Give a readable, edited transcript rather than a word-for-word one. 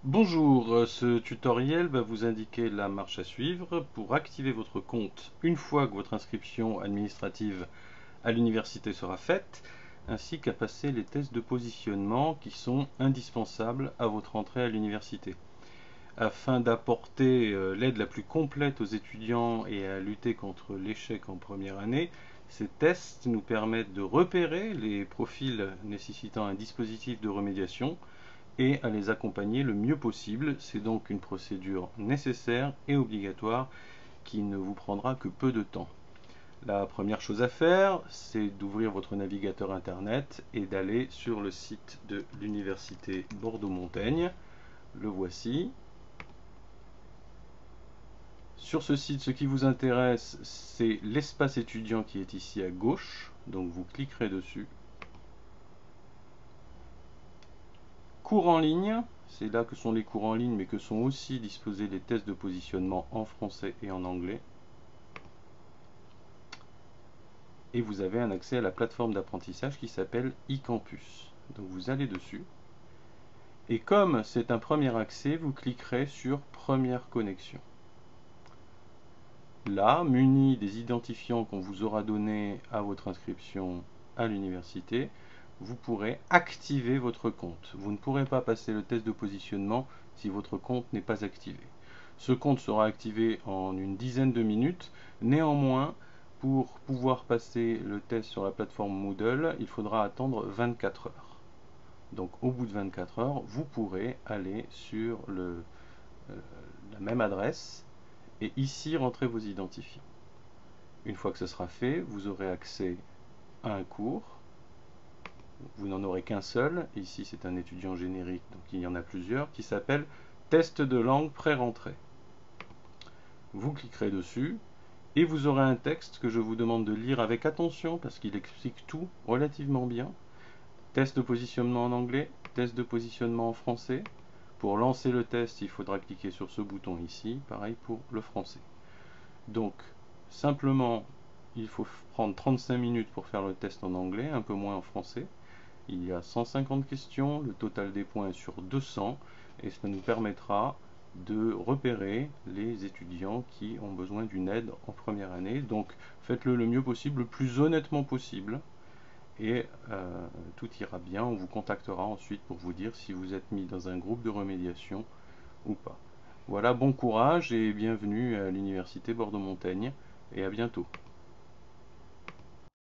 Bonjour, ce tutoriel va vous indiquer la marche à suivre pour activer votre compte une fois que votre inscription administrative à l'université sera faite, ainsi qu'à passer les tests de positionnement qui sont indispensables à votre entrée à l'université. Afin d'apporter l'aide la plus complète aux étudiants et à lutter contre l'échec en première année, ces tests nous permettent de repérer les profils nécessitant un dispositif de remédiation et à les accompagner le mieux possible. C'est donc une procédure nécessaire et obligatoire qui ne vous prendra que peu de temps. La première chose à faire, c'est d'ouvrir votre navigateur internet et d'aller sur le site de l'université Bordeaux-Montaigne. Le voici. Sur ce site, ce qui vous intéresse, c'est l'espace étudiant qui est ici à gauche. Donc vous cliquerez dessus. Cours en ligne, c'est là que sont les cours en ligne, mais que sont aussi disposés les tests de positionnement en français et en anglais. Et vous avez un accès à la plateforme d'apprentissage qui s'appelle eCampus. Donc vous allez dessus. Et comme c'est un premier accès, vous cliquerez sur Première connexion. Là, muni des identifiants qu'on vous aura donnés à votre inscription à l'université, vous pourrez activer votre compte. Vous ne pourrez pas passer le test de positionnement si votre compte n'est pas activé. Ce compte sera activé en une dizaine de minutes. Néanmoins, pour pouvoir passer le test sur la plateforme Moodle, il faudra attendre 24 heures. Donc au bout de 24 heures, vous pourrez aller sur la même adresse et ici rentrer vos identifiants. Une fois que ce sera fait, vous aurez accès à un cours. Vous n'en aurez qu'un seul. Ici, c'est un étudiant générique, donc il y en a plusieurs, qui s'appelle Test de langue pré-rentrée. Vous cliquerez dessus et vous aurez un texte que je vous demande de lire avec attention parce qu'il explique tout relativement bien. Test de positionnement en anglais, test de positionnement en français. Pour lancer le test, il faudra cliquer sur ce bouton ici, pareil pour le français. Donc, simplement, il faut prendre 35 minutes pour faire le test en anglais, un peu moins en français. Il y a 150 questions, le total des points est sur 200 et cela nous permettra de repérer les étudiants qui ont besoin d'une aide en première année. Donc faites-le le mieux possible, le plus honnêtement possible et tout ira bien. On vous contactera ensuite pour vous dire si vous êtes mis dans un groupe de remédiation ou pas. Voilà, bon courage et bienvenue à l'université Bordeaux-Montaigne et à bientôt.